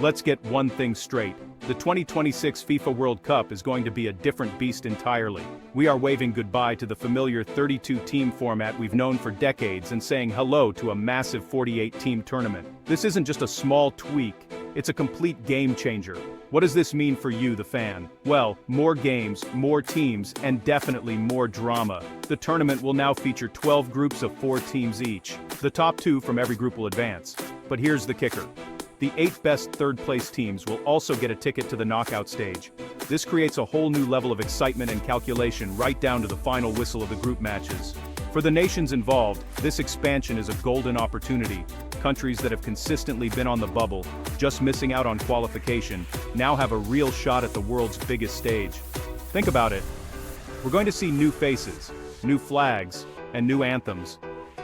Let's get one thing straight. The 2026 FIFA World Cup is going to be a different beast entirely. We are waving goodbye to the familiar 32-team format we've known for decades and saying hello to a massive 48-team tournament. This isn't just a small tweak, it's a complete game changer. What does this mean for you, the fan? Well, more games, more teams, and definitely more drama. The tournament will now feature 12 groups of 4 teams each. The top 2 from every group will advance. But here's the kicker. The 8 best third-place teams will also get a ticket to the knockout stage. This creates a whole new level of excitement and calculation right down to the final whistle of the group matches. For the nations involved, this expansion is a golden opportunity. Countries that have consistently been on the bubble, just missing out on qualification, now have a real shot at the world's biggest stage. Think about it. We're going to see new faces, new flags, and new anthems.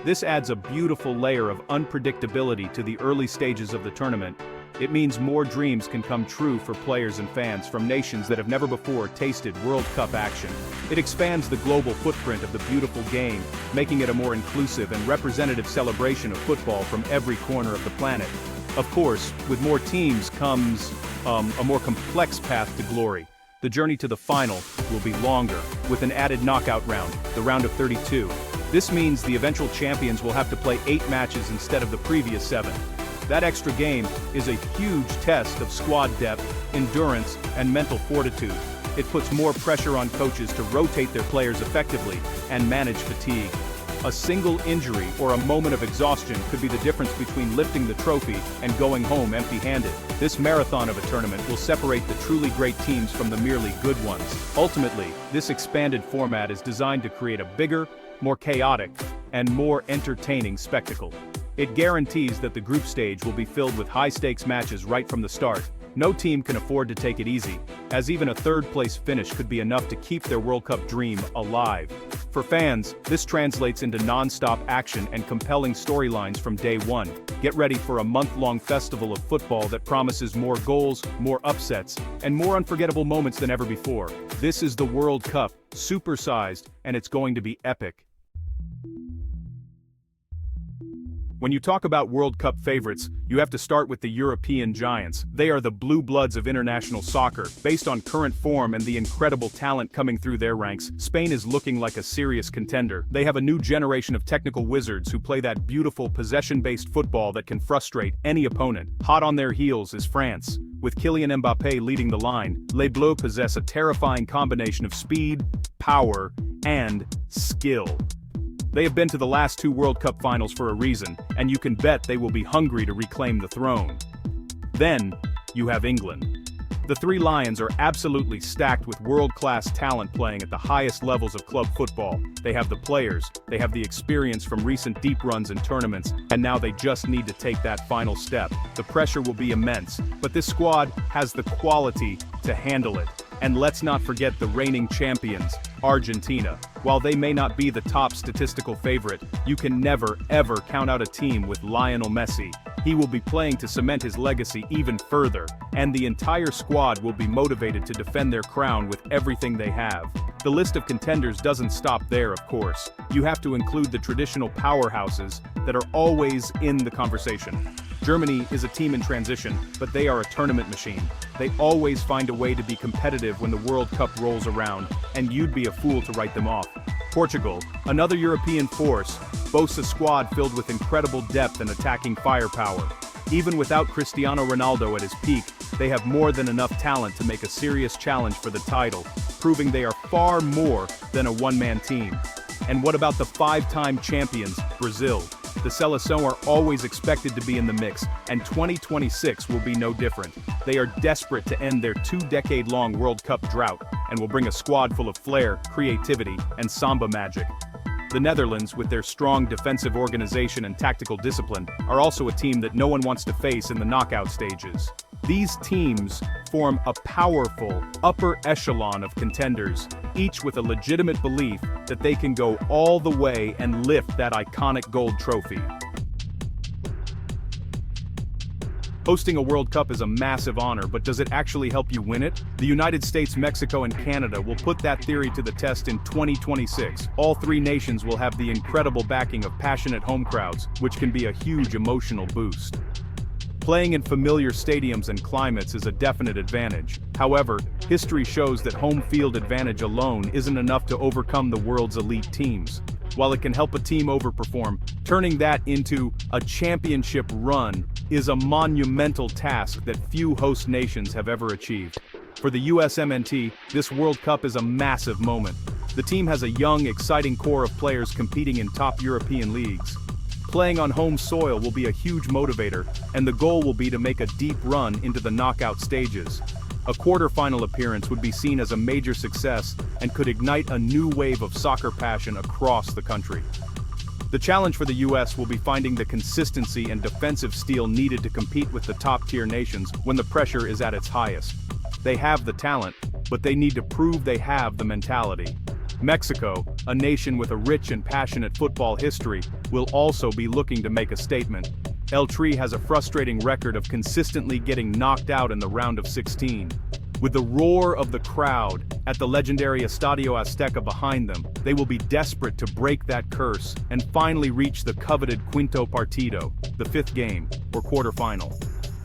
This adds a beautiful layer of unpredictability to the early stages of the tournament. It means more dreams can come true for players and fans from nations that have never before tasted World Cup action. It expands the global footprint of the beautiful game, making it a more inclusive and representative celebration of football from every corner of the planet. Of course, with more teams comes a more complex path to glory. The journey to the final will be longer, with an added knockout round, the round of 32. This means the eventual champions will have to play 8 matches instead of the previous 7. That extra game is a huge test of squad depth, endurance, and mental fortitude. It puts more pressure on coaches to rotate their players effectively and manage fatigue. A single injury or a moment of exhaustion could be the difference between lifting the trophy and going home empty-handed. This marathon of a tournament will separate the truly great teams from the merely good ones. Ultimately, this expanded format is designed to create a bigger, more chaotic, and more entertaining spectacle. It guarantees that the group stage will be filled with high-stakes matches right from the start. No team can afford to take it easy, as even a third-place finish could be enough to keep their World Cup dream alive. For fans, this translates into non-stop action and compelling storylines from day one. Get ready for a month-long festival of football that promises more goals, more upsets, and more unforgettable moments than ever before. This is the World Cup, supersized, and it's going to be epic. When you talk about World Cup favorites, you have to start with the European giants. They are the blue bloods of international soccer. Based on current form and the incredible talent coming through their ranks, Spain is looking like a serious contender. They have a new generation of technical wizards who play that beautiful possession-based football that can frustrate any opponent. Hot on their heels is France. With Kylian Mbappé leading the line, Les Bleus possess a terrifying combination of speed, power, and skill. They have been to the last 2 World Cup finals for a reason, and you can bet they will be hungry to reclaim the throne. Then, you have England. The Three Lions are absolutely stacked with world-class talent playing at the highest levels of club football. They have the players, they have the experience from recent deep runs in tournaments, and now they just need to take that final step. The pressure will be immense, but this squad has the quality to handle it. And let's not forget the reigning champions, Argentina. While they may not be the top statistical favorite, you can never, ever count out a team with Lionel Messi. He will be playing to cement his legacy even further, and the entire squad will be motivated to defend their crown with everything they have. The list of contenders doesn't stop there, of course. You have to include the traditional powerhouses that are always in the conversation. Germany is a team in transition, but they are a tournament machine. They always find a way to be competitive when the World Cup rolls around, and you'd be a fool to write them off. Portugal, another European force, boasts a squad filled with incredible depth and attacking firepower. Even without Cristiano Ronaldo at his peak, they have more than enough talent to make a serious challenge for the title, proving they are far more than a one-man team. And what about the 5-time champions, Brazil? The Seleção are always expected to be in the mix, and 2026 will be no different. They are desperate to end their 2-decade-long World Cup drought, and will bring a squad full of flair, creativity, and samba magic. The Netherlands, with their strong defensive organization and tactical discipline, are also a team that no one wants to face in the knockout stages. These teams form a powerful, upper echelon of contenders, each with a legitimate belief that they can go all the way and lift that iconic gold trophy. Hosting a World Cup is a massive honor, but does it actually help you win it? The United States, Mexico, and Canada will put that theory to the test in 2026. All 3 nations will have the incredible backing of passionate home crowds, which can be a huge emotional boost. Playing in familiar stadiums and climates is a definite advantage. However, history shows that home field advantage alone isn't enough to overcome the world's elite teams. While it can help a team overperform, turning that into a championship run is a monumental task that few host nations have ever achieved. For the USMNT, this World Cup is a massive moment. The team has a young, exciting core of players competing in top European leagues. Playing on home soil will be a huge motivator, and the goal will be to make a deep run into the knockout stages. A quarter-final appearance would be seen as a major success and could ignite a new wave of soccer passion across the country. The challenge for the US will be finding the consistency and defensive steel needed to compete with the top-tier nations when the pressure is at its highest. They have the talent, but they need to prove they have the mentality. Mexico, a nation with a rich and passionate football history, will also be looking to make a statement. El Tri has a frustrating record of consistently getting knocked out in the round of 16. With the roar of the crowd at the legendary Estadio Azteca behind them, they will be desperate to break that curse and finally reach the coveted Quinto Partido, the fifth game, or quarterfinal.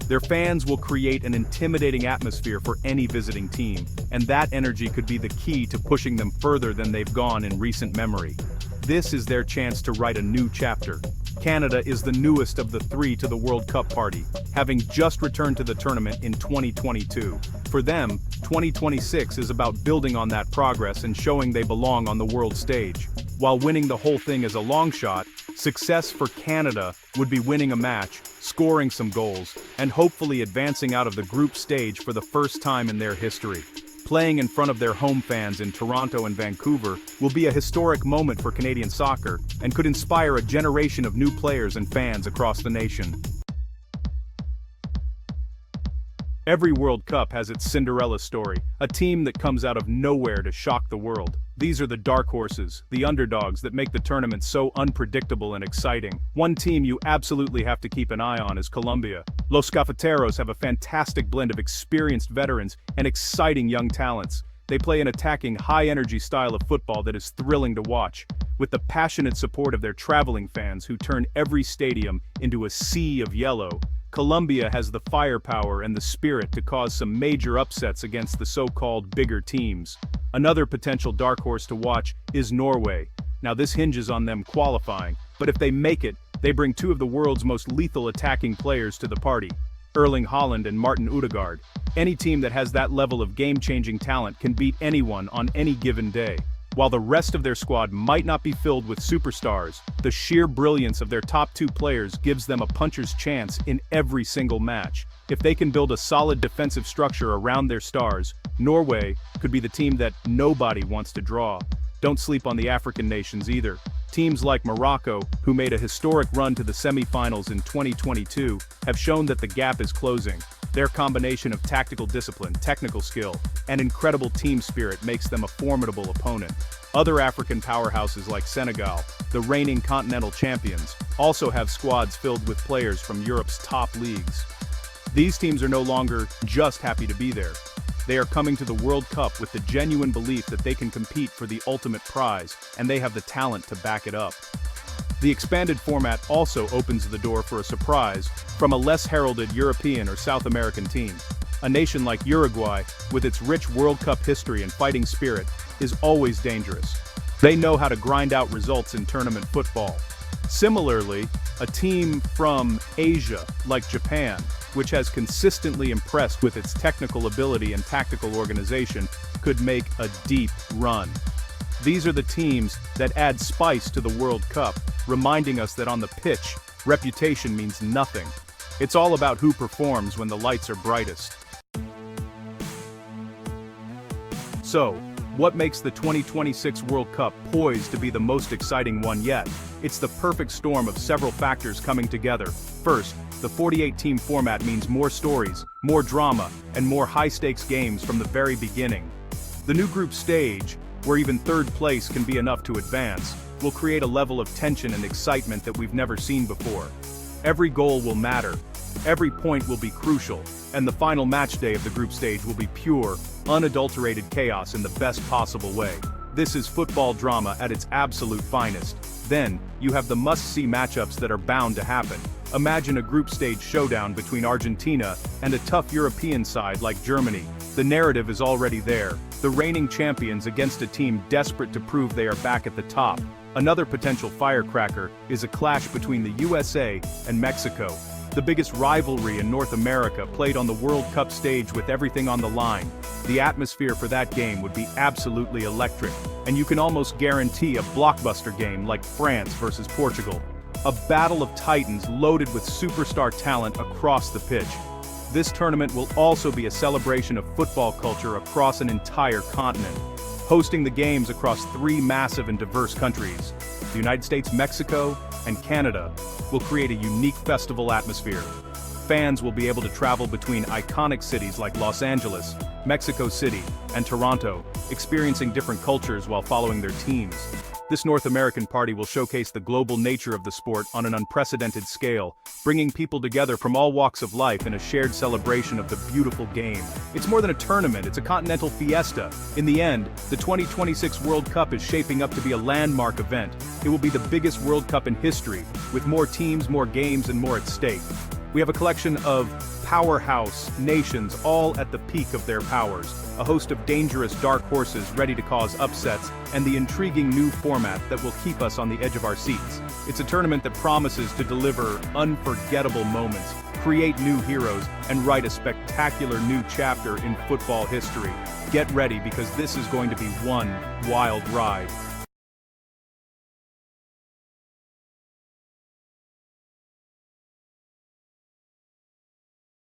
Their fans will create an intimidating atmosphere for any visiting team, and that energy could be the key to pushing them further than they've gone in recent memory. This is their chance to write a new chapter. Canada is the newest of the three to the World Cup party, having just returned to the tournament in 2022. For them, 2026 is about building on that progress and showing they belong on the world stage. While winning the whole thing is a long shot, success for Canada would be winning a match, scoring some goals, and hopefully advancing out of the group stage for the first time in their history. Playing in front of their home fans in Toronto and Vancouver will be a historic moment for Canadian soccer and could inspire a generation of new players and fans across the nation. Every World Cup has its Cinderella story, a team that comes out of nowhere to shock the world. These are the dark horses, the underdogs that make the tournament so unpredictable and exciting. One team you absolutely have to keep an eye on is Colombia. Los Cafeteros have a fantastic blend of experienced veterans and exciting young talents. They play an attacking, high-energy style of football that is thrilling to watch, with the passionate support of their traveling fans who turn every stadium into a sea of yellow. Colombia has the firepower and the spirit to cause some major upsets against the so-called bigger teams. Another potential dark horse to watch is Norway. Now this hinges on them qualifying, but if they make it, they bring two of the world's most lethal attacking players to the party. Erling Haaland and Martin Ødegaard. Any team that has that level of game-changing talent can beat anyone on any given day. While the rest of their squad might not be filled with superstars, the sheer brilliance of their top two players gives them a puncher's chance in every single match. If they can build a solid defensive structure around their stars, Norway could be the team that nobody wants to draw. Don't sleep on the African nations either. Teams like Morocco, who made a historic run to the semi-finals in 2022, have shown that the gap is closing. Their combination of tactical discipline, technical skill, and incredible team spirit makes them a formidable opponent. Other African powerhouses like Senegal, the reigning continental champions, also have squads filled with players from Europe's top leagues. These teams are no longer just happy to be there. They are coming to the World Cup with the genuine belief that they can compete for the ultimate prize, and they have the talent to back it up. The expanded format also opens the door for a surprise from a less heralded European or South American team. A nation like Uruguay, with its rich World Cup history and fighting spirit, is always dangerous. They know how to grind out results in tournament football. Similarly, a team from Asia, like Japan, which has consistently impressed with its technical ability and tactical organization, could make a deep run. These are the teams that add spice to the World Cup, reminding us that on the pitch, reputation means nothing. It's all about who performs when the lights are brightest. So, what makes the 2026 World Cup poised to be the most exciting one yet? It's the perfect storm of several factors coming together. First, the 48-team format means more stories, more drama, and more high-stakes games from the very beginning. The new group stage, where even third place can be enough to advance, will create a level of tension and excitement that we've never seen before. Every goal will matter, every point will be crucial, and the final match day of the group stage will be pure, unadulterated chaos in the best possible way. This is football drama at its absolute finest. Then, you have the must-see matchups that are bound to happen. Imagine a group stage showdown between Argentina and a tough European side like Germany. The narrative is already there, the reigning champions against a team desperate to prove they are back at the top. Another potential firecracker is a clash between the USA and Mexico. The biggest rivalry in North America played on the World Cup stage with everything on the line. The atmosphere for that game would be absolutely electric, and you can almost guarantee a blockbuster game like France versus Portugal. A battle of titans loaded with superstar talent across the pitch. This tournament will also be a celebration of football culture across an entire continent, hosting the games across 3 massive and diverse countries. The United States, Mexico, and Canada will create a unique festival atmosphere. Fans will be able to travel between iconic cities like Los Angeles, Mexico City, and Toronto, experiencing different cultures while following their teams. This North American party will showcase the global nature of the sport on an unprecedented scale, bringing people together from all walks of life in a shared celebration of the beautiful game. It's more than a tournament, it's a continental fiesta. In the end, the 2026 World Cup is shaping up to be a landmark event. It will be the biggest World Cup in history, with more teams, more games, and more at stake. We have a collection of powerhouse nations all at the peak of their powers, a host of dangerous dark horses ready to cause upsets, and the intriguing new format that will keep us on the edge of our seats. It's a tournament that promises to deliver unforgettable moments, create new heroes, and write a spectacular new chapter in football history. Get ready because this is going to be one wild ride.